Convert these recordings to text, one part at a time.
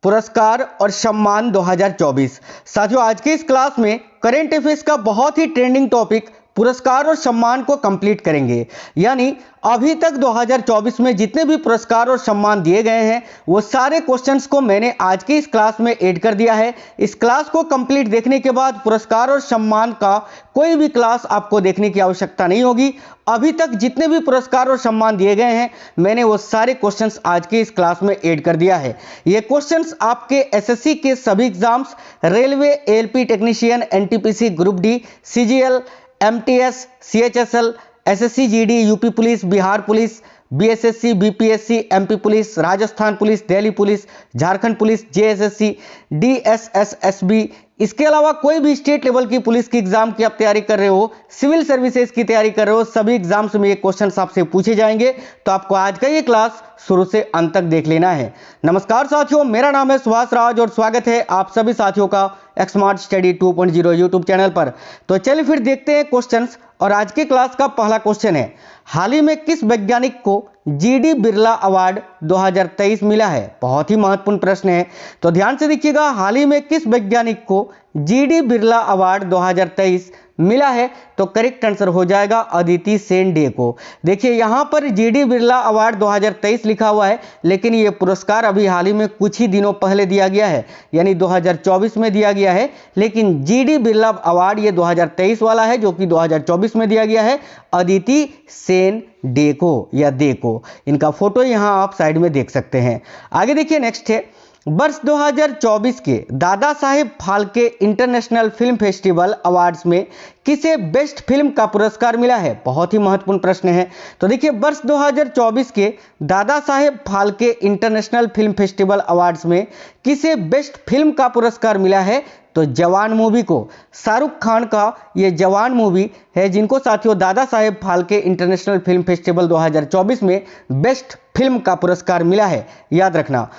पुरस्कार और सम्मान 2024। साथियों, आज के इस क्लास में करेंट अफेयर्स का बहुत ही ट्रेंडिंग टॉपिक पुरस्कार और सम्मान को कंप्लीट करेंगे। यानी अभी तक 2024 में जितने भी पुरस्कार और सम्मान दिए गए हैं वो सारे क्वेश्चंस को मैंने आज की इस क्लास में ऐड कर दिया है। इस क्लास को कंप्लीट देखने के बाद पुरस्कार और सम्मान का कोई भी क्लास आपको देखने की आवश्यकता नहीं होगी। अभी तक जितने भी पुरस्कार और सम्मान दिए गए हैं मैंने वो सारे क्वेश्चंस आज के इस क्लास में ऐड कर दिया है। ये क्वेश्चंस आपके एसएससी के सभी exams, railway, ALP technician, NTPC, group D, CGL, MTS, CHSL, SSC GD, UP police, Bihar police, BSSC, BPSC, MP police, Rajasthan police, Delhi police, Jharkhand police, JSSC, DSSSB, इसके अलावा कोई भी स्टेट लेवल की पुलिस की एग्जाम की आप तैयारी कर रहे हो, सिविल सर्विसेज की तैयारी कर रहे हो, सभी एग्जाम्स में ये क्वेश्चंस आपसे पूछे जाएंगे। तो आपको आज का ये क्लास शुरू से अंत तक देख लेना है। नमस्कार साथियों, मेरा नाम है सुभाष राज और स्वागत है आप सभी साथियों का स्मार्ट स्टडी 2.0 यूट्यूब चैनल पर। तो चलिए फिर देखते हैं क्वेश्चंस। और आज के क्लास का पहला क्वेश्चन है, हाल ही में किस वैज्ञानिक को जीडी बिरला अवार्ड 2023 मिला है? बहुत ही महत्वपूर्ण प्रश्न है, तो ध्यान से देखिएगा। हाल ही में किस वैज्ञानिक को जीडी बिरला अवार्ड 2023 मिला है? तो करेक्ट आंसर हो जाएगा अदिति सेन डे को। देखिए यहाँ पर जीडी बिरला अवार्ड 2023 लिखा हुआ है, लेकिन ये पुरस्कार अभी हाल ही में कुछ ही दिनों पहले दिया गया है, यानी 2024 में दिया गया है। लेकिन जीडी बिरला अवार्ड ये 2023 वाला है, जो कि 2024 में दिया गया है अदिति सेन डे को या दे को। इनका फोटो यहाँ आप साइड में देख सकते हैं। आगे देखिए, नेक्स्ट है, वर्ष 2024 के Dada Saheb Phalke international film festival awards में किसे बेस्ट फिल्म का पुरस्कार मिला है? बहुत ही महत्वपूर्ण प्रश्न है। तो देखिए, वर्ष 2024 के Dada Saheb Phalke international film festival awards में किसे बेस्ट फिल्म का पुरस्कार मिला है? तो जवान मूवी को। शाहरुख खान का ये जवान मूवी है जिनको साथियों दादा Saheb Phalke international film festival 2024 में बेस्ट फिल्म का पुरस्कार मिला है, याद रखना।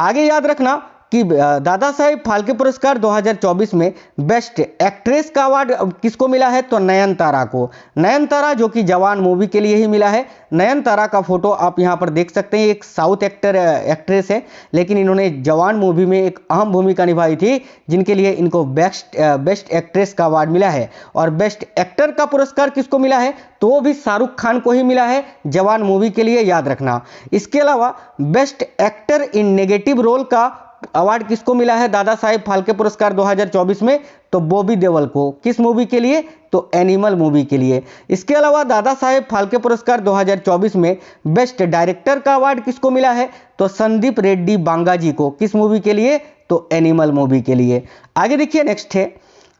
आगे याद रखना कि दादा साहेब फाल्के पुरस्कार 2024 में बेस्ट एक्ट्रेस का अवार्ड किसको मिला है? तो नयनतारा को। नयनतारा जो कि जवान मूवी के लिए ही मिला है। नयनतारा का फोटो आप यहां पर देख सकते हैं। एक साउथ एक्ट्रेस है, लेकिन इन्होंने जवान मूवी में एक अहम भूमिका निभाई थी, जिनके लिए इनको बेस्ट एक्ट्रेस का अवार्ड मिला है। और बेस्ट एक्टर का पुरस्कार किसको मिला है? तो वो भी शाहरुख खान को ही मिला है जवान मूवी के लिए, याद रखना। इसके अलावा best actor in negative role का अवार्ड किसको मिला है दादा साहेब फाल्के पुरस्कार 2024 में? तो बॉबी देओल को। किस मूवी के लिए? तो एनिमल मूवी के लिए। इसके अलावा दादा साहेब फाल्के पुरस्कार 2024 में बेस्ट डायरेक्टर का अवार्ड किसको मिला है? तो संदीप रेड्डी बांगाजी को। किस मूवी के लिए? तो एनिमल मूवी के लिए। आगे देखिए, नेक्स्ट है,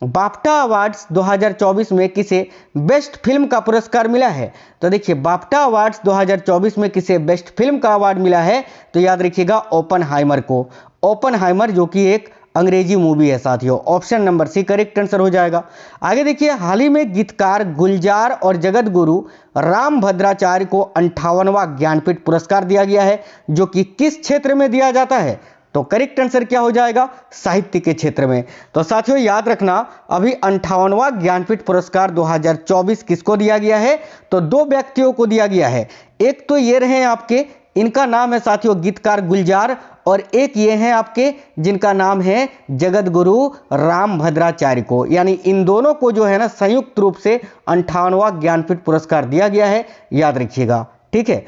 बाफ्टा अवार्ड्स 2024 में किसे बेस्ट फिल्म का पुरस्कार मिला है? तो देखिए, बाफ्टा अवार्ड्स 2024 में किसे बेस्ट फिल्म का अवार्ड मिला है? तो याद रखिएगा ओपनहाइमर को। ओपनहाइमर जो कि एक अंग्रेजी मूवी है साथियों। Option number C correct answer हो जाएगा। आगे देखिए, हाल ही में गीतकार गुलजार और जगत गुरु राम भद्राचार्य को 58वां ज्ञानपीठ पुरस्कार दिया गया है, जो कि किस क्षेत्र में दिया जाता है? तो करेक्ट आंसर क्या हो जाएगा? साहित्य के क्षेत्र में। तो साथियों याद रखना, अभी 58वां ज्ञानपीठ पुरस्कार 2024 किसको दिया गया है? तो दो व्यक्तियों को दिया गया है। एक तो ये रहे आपके, इनका नाम है साथियों गीतकार गुलजार, और एक ये हैं आपके जिनका नाम है जगत गुरु राम भद्राचार्य को। यानी इन दोनों को जो है ना संयुक्त रूप से 58वां ज्ञानपीठ पुरस्कार दिया गया है, याद रखिएगा। ठीक है,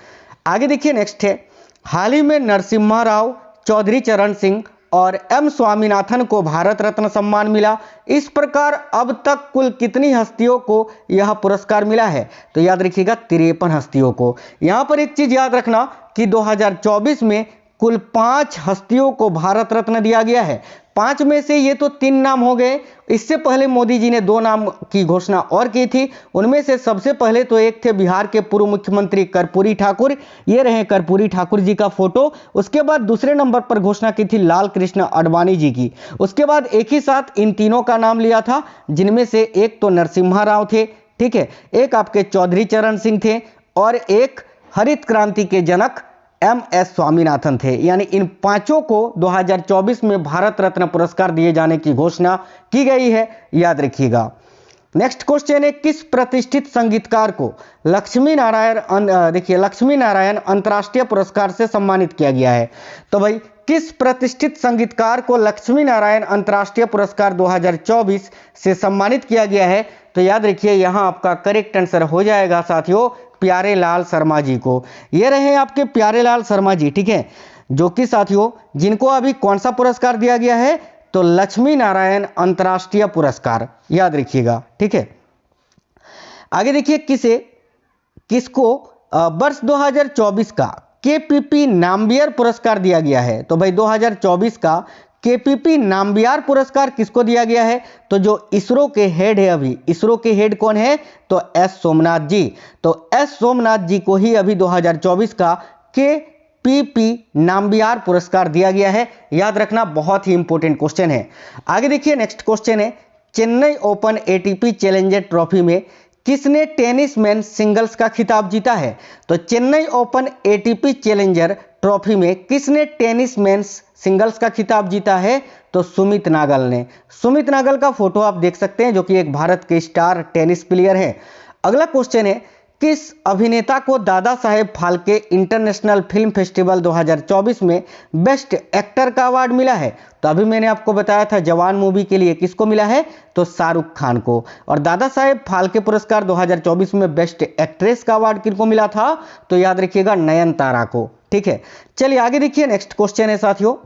आगे देखिए, नेक्स्ट है, हाल ही में नरसिम्हा राव, चौधरी चरण सिंह और एम स्वामीनाथन को भारत रत्न सम्मान मिला। इस प्रकार अब तक कुल कितनी हस्तियों को यह पुरस्कार मिला है? तो याद रखिएगा 53 हस्तियों को। यहां पर एक चीज याद रखना कि 2024 में कुल 5 हस्तियों को भारत रत्न दिया गया है। 5 में से ये तो 3 नाम हो गए। इससे पहले मोदी जी ने 2 नाम की घोषणा और की थी। उनमें से सबसे पहले तो एक थे बिहार के पूर्व मुख्यमंत्री कर्पूरी ठाकुर, ये रहे कर्पूरी ठाकुर जी का फोटो। उसके बाद दूसरे नंबर पर घोषणा की थी लाल कृष्ण आडवाणी जी की। उसके बाद एक ही साथ इन तीनों का नाम लिया था, जिनमें से एक तो नरसिम्हा राव थे, ठीक है, एक आपके चौधरी चरण सिंह थे, और एक हरित क्रांति के जनक एम.एस. स्वामीनाथन थे। यानी इन 5 को 2024 में भारत रत्न पुरस्कार दिए जाने की घोषणा की गई है, याद रखिएगा। नेक्स्ट क्वेश्चन है, किस प्रतिष्ठित संगीतकार को लक्ष्मी नारायण अंतर्राष्ट्रीय पुरस्कार से सम्मानित किया गया है? तो भाई किस प्रतिष्ठित संगीतकार को लक्ष्मी नारायण अंतर्राष्ट्रीय पुरस्कार 2024 से सम्मानित किया गया है? तो याद रखिए यहां आपका करेक्ट आंसर हो जाएगा साथियों प्यारे लाल शर्मा जी को। ये रहे आपके प्यारे लाल शर्मा जी, ठीक है, जो कि साथियों जिनको अभी कौन सा पुरस्कार दिया गया है? तो लक्ष्मी नारायण अंतर्राष्ट्रीय पुरस्कार, याद रखिएगा, ठीक है। आगे देखिए किसको वर्ष 2024 का केपीपी नाम्बियर पुरस्कार दिया गया है? तो भाई 2024 का केपीपी नाम्बियर पुरस्कार किसको दिया गया है? तो जो इसरो के हेड है, अभी इसरो के हेड कौन है? तो एस सोमनाथ जी। तो एस सोमनाथ जी को ही अभी 2024 का केपीपी नाम्बियर पुरस्कार दिया गया है। याद रखना, बहुत ही इंपॉर्टेंट क्वेश्चन है। आगे देखिए नेक्स्ट क्वेश्चन है, Chennai open ATP challenger trophy में किसने टेनिस मैन सिंगल्स का खिताब जीता है? तो Chennai open ATP challenger trophy में किसने टेनिस मैन सिंगल्स का खिताब जीता है? तो सुमित नागल ने। सुमित नागल का फोटो आप देख सकते हैं, जो कि एक भारत के स्टार टेनिस प्लेयर है। अगला क्वेश्चन है, किस अभिनेता को दादा Saheb Phalke international film festival 2024 में बेस्ट एक्टर का अवार्ड मिला है? तो अभी मैंने आपको बताया था जवान मूवी के लिए किसको मिला है? तो शाहरुख खान को। और दादा साहेब फाल्के पुरस्कार 2024 में बेस्ट एक्ट्रेस का अवार्ड किसको मिला था? तो याद रखिएगा नयनतारा को, ठीक है। चलिए आगे देखिए नेक्स्ट क्वेश्चन है साथियों,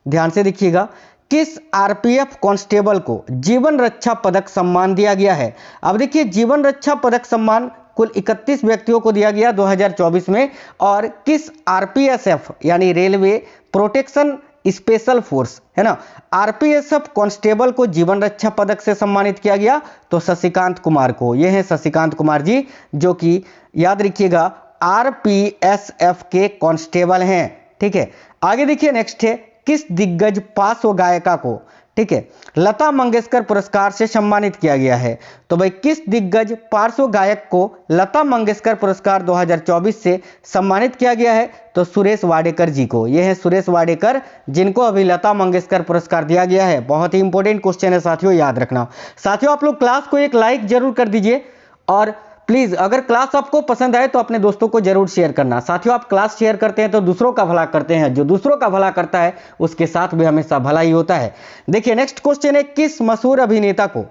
ध्यान से देखिएगा, किस आरपीएफ कांस्टेबल को जीवन रक्षा पदक सम्मान दिया गया है? अब देखिए जीवन रक्षा पदक सम्मान कुल 31 व्यक्तियों को दिया गया 2024 में, और किस आरपीएसएफ यानी रेलवे प्रोटेक्शन स्पेशल फोर्स है ना, आरपीएसएफ कांस्टेबल को जीवन रक्षा पदक से सम्मानित किया गया? तो शशिकांत कुमार को। ये हैं शशिकांत कुमार जी, जो कि याद रखिएगा आरपीएसएफ के कांस्टेबल हैं, ठीक है। आगे देखिए नेक्स्ट है, किस दिग्गज पार्श्व गायिका को, ठीक है, लता मंगेशकर पुरस्कार से सम्मानित किया गया है? तो भाई किस दिग्गज पार्श्व गायक को लता मंगेशकर पुरस्कार 2024 से सम्मानित किया गया है? तो सुरेश वाडेकर जी को। यह है सुरेश वाडेकर, जिनको अभी लता मंगेशकर पुरस्कार दिया गया है। बहुत ही इंपॉर्टेंट क्वेश्चन है साथियों, याद रखना। साथियों आप लोग क्लास को एक लाइक जरूर कर दीजिए, और प्लीज अगर क्लास आपको पसंद आए तो अपने दोस्तों को जरूर शेयर करना। साथियों आप क्लास शेयर करते हैं तो दूसरों का भला करते हैं, जो दूसरों का भला करता है उसके साथ भी हमेशा भला ही होता है। देखिए नेक्स्ट क्वेश्चन है, किस मशहूर अभिनेता को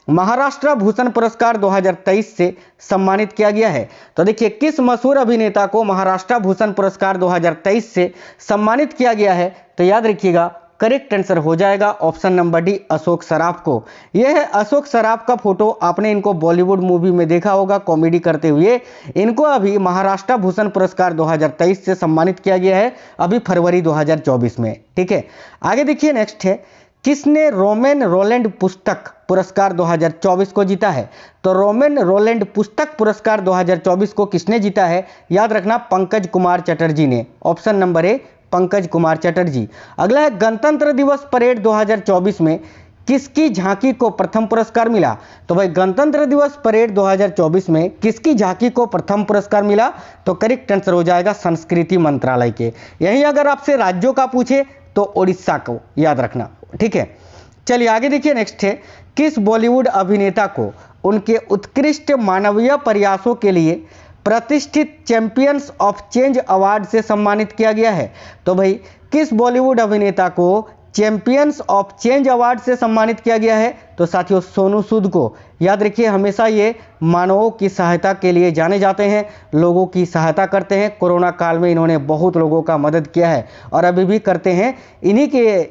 महाराष्ट्र भूषण पुरस्कार 2023 से सम्मानित किया गया है? तो देखिए किस मशहूर अभिनेता को महाराष्ट्र भूषण पुरस्कार 2023 से सम्मानित किया गया है? तो याद रखिएगा करेक्ट आंसर हो जाएगा option number D, Ashok Saraf को। यह है अशोक सराफ का फोटो, आपने इनको बॉलीवुड मूवी में देखा होगा कॉमेडी करते हुए। इनको अभी महाराष्ट्र भूषण पुरस्कार 2023 से सम्मानित किया गया है, अभी फरवरी 2024 में, ठीक है। आगे देखिए नेक्स्ट है, किसने रोमेन रोलैंड पुस्तक पुरस्कार 2024 को जीता है? तो रोमेन रोलैंड पुस्तक पुरस्कार 2024 को किसने जीता है? याद रखना पंकज कुमार चटर्जी ने। Option number A, Pankaj Kumar Chatterjee. अगला है, गणतंत्र दिवस परेड 2024 में किसकी झांकी को प्रथम पुरस्कार मिला? तो भाई गणतंत्र दिवस परेड 2024 में किसकी झांकी को प्रथम पुरस्कार मिला? तो करेक्ट आंसर हो जाएगा संस्कृति मंत्रालय के। यही अगर आपसे राज्यों का पूछे तो उड़ीसा को याद रखना, ठीक है। चलिए आगे देखिए नेक्स्ट है, किस बॉलीवुड अभिनेता को उनके उत्कृष्ट मानवीय प्रयासों के लिए प्रतिष्ठित चैंपियंस ऑफ चेंज अवार्ड से सम्मानित किया गया है? तो भाई किस बॉलीवुड अभिनेता को चैंपियंस ऑफ चेंज अवार्ड से सम्मानित किया गया है? तो साथियों सोनू सूद को। याद रखिए हमेशा ये मानवों की सहायता के लिए जाने जाते हैं, लोगों की सहायता करते हैं। कोरोना काल में इन्होंने बहुत लोगों का मदद किया है और अभी भी करते हैं।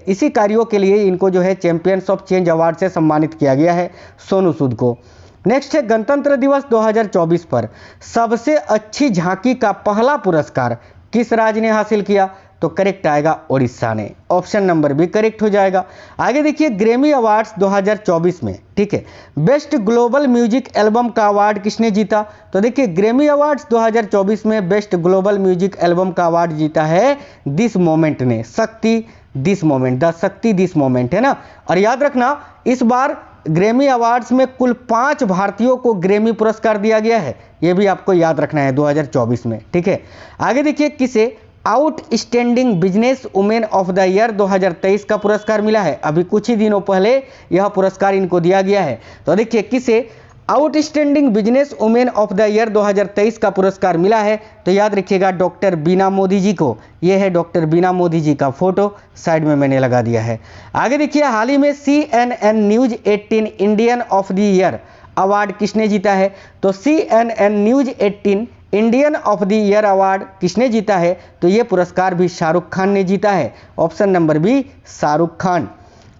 इसी कार्यों के लिए इनको जो है चैंपियंस ऑफ चेंज अवार्ड से सम्मानित किया गया है, सोनू सूद को। नेक्स्ट है, गणतंत्र दिवस 2024 पर सबसे अच्छी झांकी का पहला पुरस्कार किस राज्य ने हासिल किया? तो करेक्ट आएगा उड़ीसा ने। ऑप्शन नंबर बी करेक्ट हो जाएगा। आगे देखिए, ग्रैमी अवार्ड्स 2024 में, ठीक है, बेस्ट ग्लोबल म्यूजिक एल्बम का अवार्ड किसने जीता? तो देखिए ग्रैमी अवार्ड्स 2024 में बेस्ट ग्लोबल म्यूजिक एल्बम का अवार्ड जीता है दिस मोमेंट ने। शक्ति दिस मोमेंट, द शक्ति दिस मोमेंट, है ना। और याद रखना इस बार ग्रैमी अवार्ड्स में कुल 5 भारतीयों को ग्रैमी पुरस्कार दिया गया है, यह भी आपको याद रखना है 2024 में, ठीक है। आगे देखिए, किसे outstanding business women of the year 2023 का पुरस्कार मिला है? अभी कुछ ही दिनों पहले यह पुरस्कार इनको दिया गया है। तो देखिए किसे outstanding business women of the year 2023 का पुरस्कार मिला है, तो याद रखिएगा डॉक्टर बीना मोदी जी को। ये है डॉक्टर बीना मोदी जी का फोटो, साइड में मैंने लगा दिया है। आगे देखिए, हाल ही में CNN news 18 Indian of the year award किसने जीता है? तो CNN news 18 Indian of the year award किसने जीता है? तो ये पुरस्कार भी शाहरुख खान ने जीता है। Option number B, Shahrukh Khan.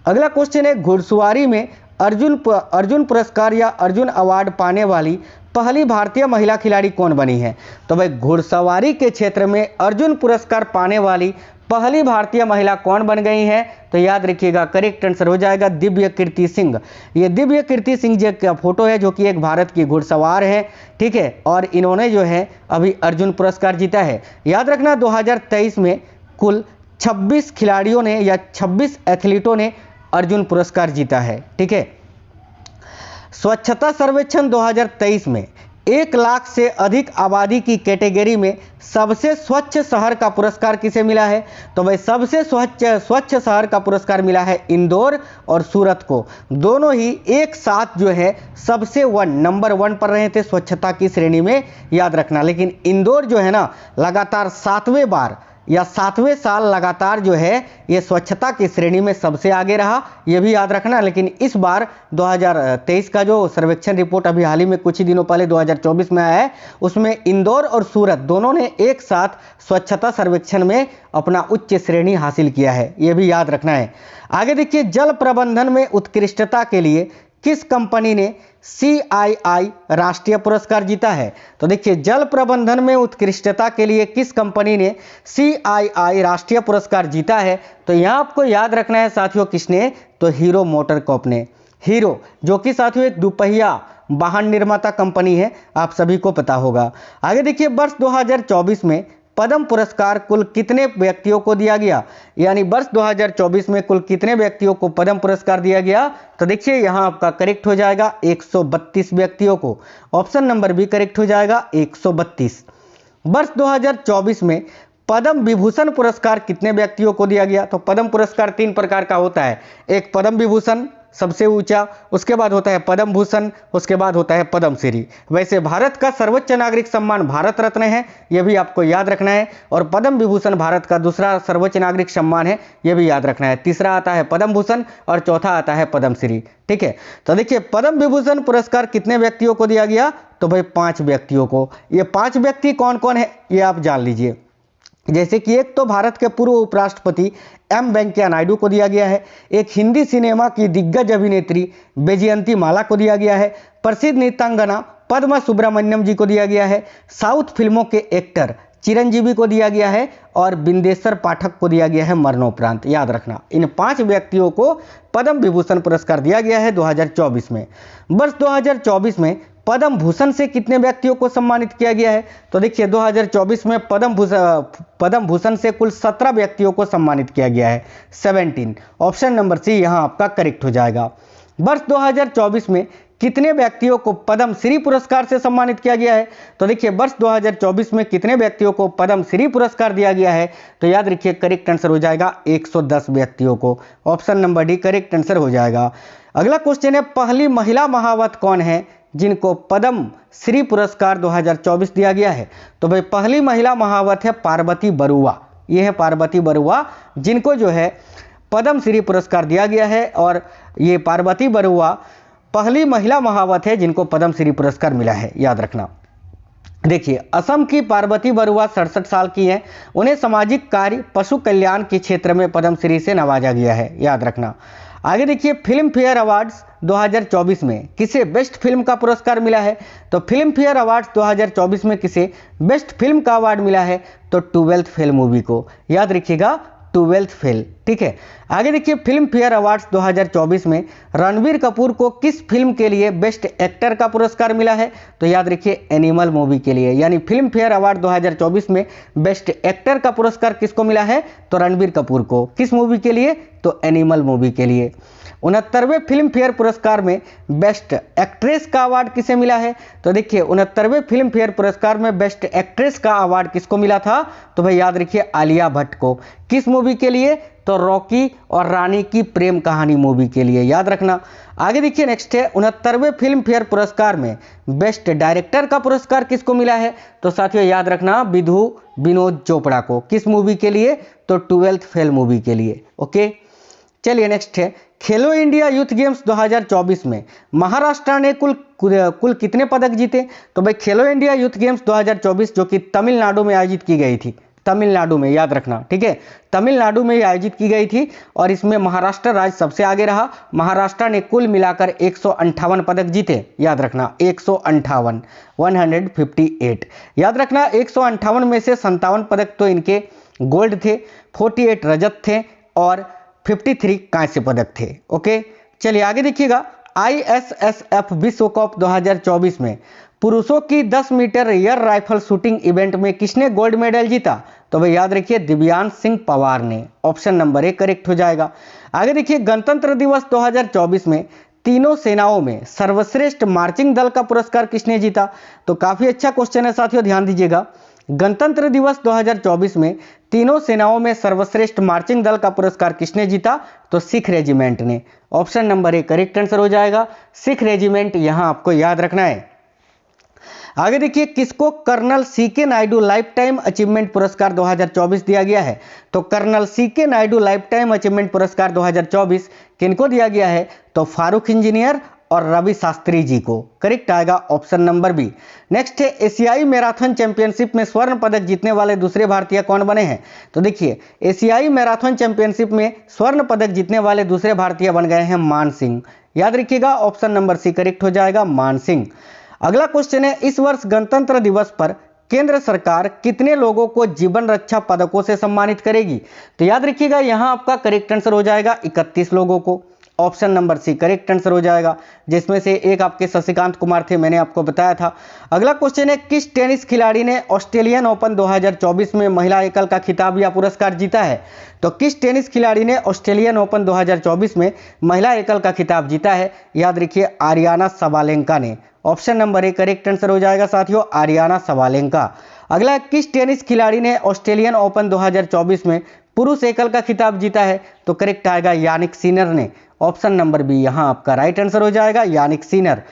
अगला क्वेश्चन है, घुड़सवारी में अर्जुन पुरस्कार या अर्जुन अवार्ड पाने वाली पहली भारतीय महिला खिलाड़ी कौन बनी है? तो भाई घुड़सवारी के क्षेत्र में अर्जुन पुरस्कार पाने वाली पहली भारतीय महिला कौन बन गई है? तो याद रखिएगा करेक्ट आंसर हो जाएगा दिव्य कीर्ति सिंह। ये दिव्य कीर्ति सिंह जी का फोटो है, जो कि एक भारत की घुड़सवार है, ठीक है, और इन्होंने जो है अभी अर्जुन पुरस्कार जीता है। याद रखना 2023 में कुल 26 खिलाड़ियों ने या 26 एथलीटों ने अर्जुन पुरस्कार जीता है, ठीक है। स्वच्छता सर्वेक्षण 2023 में 1 लाख से अधिक आबादी की कैटेगरी में सबसे स्वच्छ शहर का पुरस्कार किसे मिला है? तो भाई सबसे स्वच्छ शहर का पुरस्कार मिला है इंदौर और सूरत को। दोनों ही एक साथ जो है सबसे नंबर 1 पर रहे थे स्वच्छता की श्रेणी में, याद रखना। लेकिन इंदौर जो है ना लगातार 7वें बार या 7वें साल लगातार जो है ये स्वच्छता की श्रेणी में सबसे आगे रहा, ये भी याद रखना। लेकिन इस बार 2023 का जो सर्वेक्षण रिपोर्ट अभी हाल ही में कुछ ही दिनों पहले 2024 में आया है, उसमें इंदौर और सूरत दोनों ने एक साथ स्वच्छता सर्वेक्षण में अपना उच्च श्रेणी हासिल किया है, ये भी याद रखना है। आगे देखिए, जल प्रबंधन में उत्कृष्टता के लिए किस कंपनी ने CII राष्ट्रीय पुरस्कार जीता है? तो देखिए, जल प्रबंधन में उत्कृष्टता के लिए किस कंपनी ने CII राष्ट्रीय पुरस्कार जीता है? तो यहाँ आपको याद रखना है साथियों, किसने? तो हीरो मोटर कॉर्प ने। हीरो जो कि साथियों एक दुपहिया वाहन निर्माता कंपनी है, आप सभी को पता होगा। आगे देखिए, वर्ष 2024 में पद्म पुरस्कार कुल कितने व्यक्तियों को दिया गया? यानी वर्ष 2024 में कुल कितने व्यक्तियों को पद्म पुरस्कार दिया गया? तो देखिए यहाँ आपका करेक्ट हो जाएगा 132 व्यक्तियों को। ऑप्शन नंबर बी करेक्ट हो जाएगा 132। वर्ष 2024 में पद्म विभूषण पुरस्कार कितने व्यक्तियों को दिया गया? तो पद्म पुरस्कार 3 प्रकार का होता है, एक पद्म विभूषण सबसे ऊंचा, उसके बाद होता है पद्म भूषण, उसके बाद होता है पद्मश्री। वैसे भारत का सर्वोच्च नागरिक सम्मान भारत रत्न है, यह भी आपको याद रखना है, और पद्म विभूषण भारत का दूसरा सर्वोच्च नागरिक सम्मान है, यह भी याद रखना है। तीसरा आता है पद्म भूषण और चौथा आता है पद्मश्री, ठीक है। तो देखिए, पद्म विभूषण पुरस्कार कितने व्यक्तियों को दिया गया? तो भाई 5 व्यक्तियों को। ये 5 व्यक्ति कौन कौन है ये आप जान लीजिए। जैसे कि एक तो भारत के पूर्व उपराष्ट्रपति M वेंकैया नायडू को दिया गया है, एक हिंदी सिनेमा की दिग्गज अभिनेत्री बैजयंती माला को दिया गया है, प्रसिद्ध नृत्यांगना पद्मा सुब्रमण्यम जी को दिया गया है, साउथ फिल्मों के एक्टर चिरंजीवी को दिया गया है, और बिंदेश्वर पाठक को दिया गया है मरणोपरांत। याद रखना, इन 5 व्यक्तियों को पद्म विभूषण पुरस्कार दिया गया है 2024 में। वर्ष 2024 में पद्म भूषण से कितने व्यक्तियों को सम्मानित किया गया है? तो देखिए 2024 में पद्म भूषण से कुल 17 व्यक्तियों को सम्मानित किया गया है, 17। ऑप्शन नंबर सी यहाँ आपका करेक्ट हो जाएगा। वर्ष 2024 में कितने व्यक्तियों को पद्मश्री पुरस्कार से सम्मानित किया गया है? तो देखिए वर्ष 2024 में कितने व्यक्तियों को पद्मश्री पुरस्कार दिया गया है? तो याद रखिए करेक्ट आंसर हो जाएगा 110 व्यक्तियों को। Option number D correct answer हो जाएगा। अगला क्वेश्चन है, पहली महिला महावत कौन है जिनको पद्म श्री पुरस्कार 2024 दिया गया है? तो भाई पहली महिला महावत है पार्वती बरुआ। ये है पार्वती बरुआ जिनको जो है पद्म श्री पुरस्कार दिया गया है, और ये पार्वती बरुआ पहली महिला महावत है जिनको पद्म श्री पुरस्कार मिला है, याद रखना। देखिए, असम की पार्वती बरुआ 67 साल की हैं, उन्हें सामाजिक कार्य पशु कल्याण के क्षेत्र में पद्म श्री से नवाजा गया है, याद रखना। आगे देखिए, फिल्म फेयर अवार्ड्स 2024 में किसे बेस्ट फिल्म का पुरस्कार मिला है? तो फिल्म फेयर अवार्ड्स 2024 में किसे बेस्ट फिल्म का अवार्ड मिला है? तो 12th फेल मूवी को, याद रखिएगा 12th फेल, ठीक है। आगे देखिए, फिल्म फेयर अवार्ड्स 2024 में रणबीर कपूर को किस फिल्म के लिए बेस्ट एक्टर का पुरस्कार मिला है? तो याद रखिए एनिमल मूवी के लिए। यानी फिल्म फेयर अवार्ड 2024 में बेस्ट एक्टर का पुरस्कार किसको मिला है? तो रणबीर कपूर को। किस मूवी के लिए? तो तो एनिमल मूवी के लिए। 69वें फिल्म फेयर पुरस्कार में बेस्ट एक्ट्रेस का अवार्ड किसे मिला है? तो देखिए 69वें फिल्म फेयर पुरस्कार में बेस्ट एक्ट्रेस का अवार्ड किसको मिला था? तो भाई याद रखिए आलिया भट्ट को। किस मूवी के लिए? तो रॉकी और रानी की प्रेम कहानी मूवी के लिए, याद रखना। आगे देखिए नेक्स्ट है 69वें फिल्म फेयर पुरस्कार में बेस्ट डायरेक्टर का पुरस्कार किसको मिला है? तो साथियों याद रखना विधु विनोद चोपड़ा को। किस मूवी के लिए? तो 12th फेल मूवी के लिए। ओके, चलिए नेक्स्ट है खेलो इंडिया यूथ गेम्स 2024 में महाराष्ट्र ने कुल कितने पदक जीते? तो भाई खेलो इंडिया यूथ गेम्स 2024 जो कि तमिलनाडु में आयोजित की गई थी, तमिलनाडु में, याद रखना, ठीक है, तमिलनाडु में आयोजित की गई थी और इसमें महाराष्ट्र राज्य सबसे आगे रहा। महाराष्ट्र ने कुल मिलाकर 158 पदक जीते, याद रखना 158, 158, याद रखना 158 में से 57 पदक तो इनके गोल्ड थे, 48 रजत थे और 53 कांस्य पदक थे। ओके, चलिए आगे देखिएगा ISSF विश्व कप 2024 में पुरुषों की 10 metre air rifle shooting event में किसने गोल्ड मेडल जीता? तो भाई याद रखिए दिव्यांश सिंह पवार ने। ऑप्शन नंबर ए करेक्ट हो जाएगा। आगे देखिए गणतंत्र दिवस 2024 में तीनों सेनाओं में सर्वश्रेष्ठ मार्चिंग दल का पुरस्कार किसने जीता? तो काफी अच्छा क्वेश्चन है साथियों, ध्यान दीजिएगा। गणतंत्र दिवस 2024 में तीनों सेनाओं में सर्वश्रेष्ठ मार्चिंग दल का पुरस्कार किसने जीता? तो सिख रेजिमेंट ने। Option number A correct answer हो जाएगा, सिख रेजिमेंट, यहां आपको याद रखना है। आगे देखिए किसको colonel C K Naidu lifetime achievement पुरस्कार 2024 दिया गया है? तो colonel C K Naidu lifetime achievement पुरस्कार 2024 किनको दिया गया है? तो फारूक इंजीनियर और रवि शास्त्री जी को। करेक्ट आएगा ऑप्शन नंबर बी। नेक्स्ट है एशियाई मैराथन चैंपियनशिप में स्वर्ण पदक जीतने वाले दूसरे भारतीय कौन बने हैं? तो देखिए एशियाई मैराथन चैंपियनशिप में स्वर्ण पदक जीतने वाले दूसरे भारतीय बन गए हैं मान सिंह। याद रखिएगा ऑप्शन नंबर सी करेक्ट हो जाएगा, मान सिंह। अगला क्वेश्चन है इस वर्ष गणतंत्र दिवस पर केंद्र सरकार कितने लोगों को जीवन रक्षा पदकों से सम्मानित करेगी? तो याद रखिएगा यहां आपका करेक्ट आंसर हो जाएगा 31 लोगों को। Option number C correct answer हो जाएगा, जिसमें से एक आपके शशिकांत कुमार थे, मैंने आपको बताया था। अगला क्वेश्चन है किस टेनिस खिलाड़ी ने ऑस्ट्रेलियन ओपन 2024 में महिला एकल का खिताब या पुरस्कार जीता है? तो किस टेनिस खिलाड़ी ने ऑस्ट्रेलियन ओपन 2024 में महिला एकल का खिताब जीता है? याद रखिए आरियाना सबालेंका ने। Option number A correct answer हो जाएगा साथियों, आरियाना सबालेंका। अगला किस टेनिस खिलाड़ी ने ऑस्ट्रेलियन ओपन 2024 में पुरुष एकल का खिताब जीता है? तो करेक्ट आएगा यानिक सिनर ने। ऑप्शन नंबर बी यहां आपका राइट आंसर हो जाएगा, यानिक सिनर।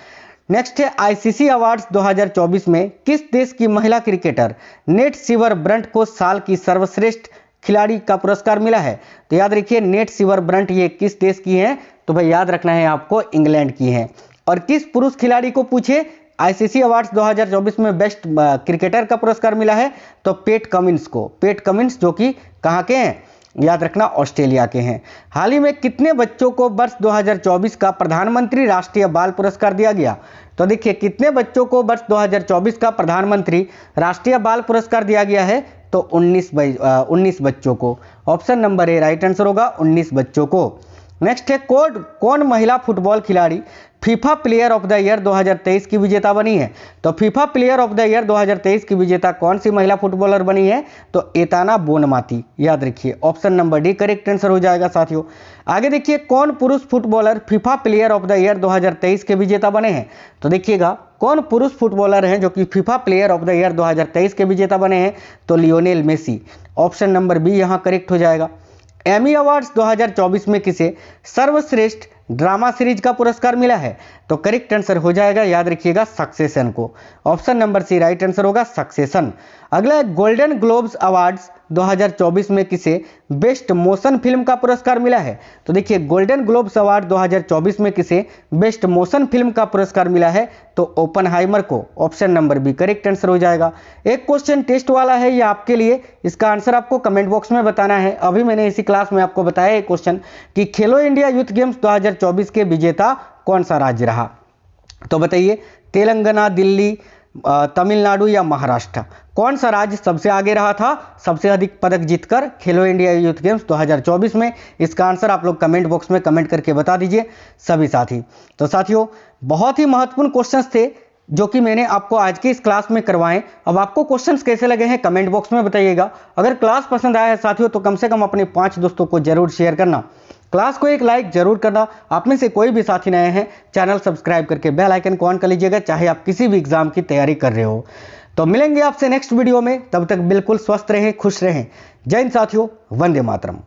नेक्स्ट है ICC अवार्ड्स 2024 में किस देश की महिला क्रिकेटर नेट सिवर ब्रंट को साल की सर्वश्रेष्ठ खिलाड़ी का पुरस्कार मिला है? तो याद रखिए नेट सिवर ब्रंट ये किस देश की हैं? तो भाई याद रखना है आपको इंग्लैंड की हैं। और किस पुरुष खिलाड़ी को पूछे ICC अवार्ड्स 2024 में बेस्ट क्रिकेटर का पुरस्कार मिला है? तो पेट कमिंस को। पेट कमिंस जो कि कहाँ के हैं? याद रखना ऑस्ट्रेलिया के हैं। हाल ही में कितने बच्चों को वर्ष 2024 का प्रधानमंत्री राष्ट्रीय बाल पुरस्कार दिया गया? तो देखिए कितने बच्चों को वर्ष 2024 का प्रधानमंत्री राष्ट्रीय बाल पुरस्कार दिया गया है? तो 19 बच्चों को। Option number A right answer होगा, 19 बच्चों को। नेक्स्ट है कौन महिला फुटबॉल खिलाड़ी FIFA player of the year 2023 की विजेता बनी है? तो FIFA player of the year 2023 की विजेता कौन सी महिला फुटबॉलर बनी है? तो एताना बोनमाती। याद रखिए option number D correct answer हो जाएगा साथियों। आगे देखिए कौन पुरुष footballer FIFA player of the year 2023 के विजेता बने हैं? तो देखिएगा कौन पुरुष फुटबॉलर हैं जो कि FIFA player of the year 2023 के विजेता बने हैं? तो Lionel Messi. Option number B यहां करेक्ट हो जाएगा। एमी अवार्ड्स 2024 में किसे सर्वश्रेष्ठ ड्रामा सीरीज का पुरस्कार मिला है? तो करेक्ट आंसर हो जाएगा, याद रखिएगा, सक्सेशन को। Option number C right answer होगा, सक्सेशन। अगला गोल्डन ग्लोब्स अवार्ड्स 2024 में किसे बेस्ट मोशन फिल्म का पुरस्कार मिला है? तो देखिए गोल्डन ग्लोब्स अवार्ड 2024 में किसे बेस्ट मोशन फिल्म का पुरस्कार मिला है? तो ओपनहाइमर को। Option number B correct answer हो जाएगा। एक क्वेश्चन टेस्ट वाला है ये आपके लिए, इसका आंसर आपको कमेंट बॉक्स में बताना है। अभी मैंने इसी क्लास में आपको बताया एक क्वेश्चन कि खेलो इंडिया यूथ गेम्स 2024 के विजेता कौन सा राज्य रहा? तो बताइए तेलंगाना, दिल्ली, तमिलनाडु या महाराष्ट्र, कौन सा राज्य सबसे आगे रहा था सबसे अधिक पदक जीतकर खेलो इंडिया यूथ गेम्स 2024 में? इसका आंसर आप लोग कमेंट बॉक्स में कमेंट करके बता दीजिए सभी साथी। तो साथियों बहुत ही महत्वपूर्ण क्वेश्चंस थे जो कि मैंने आपको आज की इस क्लास में करवाएं। अब आपको क्वेश्चंस कैसे लगे हैं कमेंट बॉक्स में बताइएगा। अगर क्लास पसंद आया है साथियों तो कम से कम अपने 5 दोस्तों को जरूर शेयर करना। क्लास को एक लाइक जरूर करना। आप में से कोई भी साथी नए हैं, चैनल सब्सक्राइब करके बेल आइकन को ऑन कर लीजिएगा, चाहे आप किसी भी एग्जाम की तैयारी कर रहे हो। तो मिलेंगे आपसे नेक्स्ट वीडियो में, तब तक बिल्कुल स्वस्थ रहें, खुश रहें। जय हिंद साथियों, वंदे मातरम।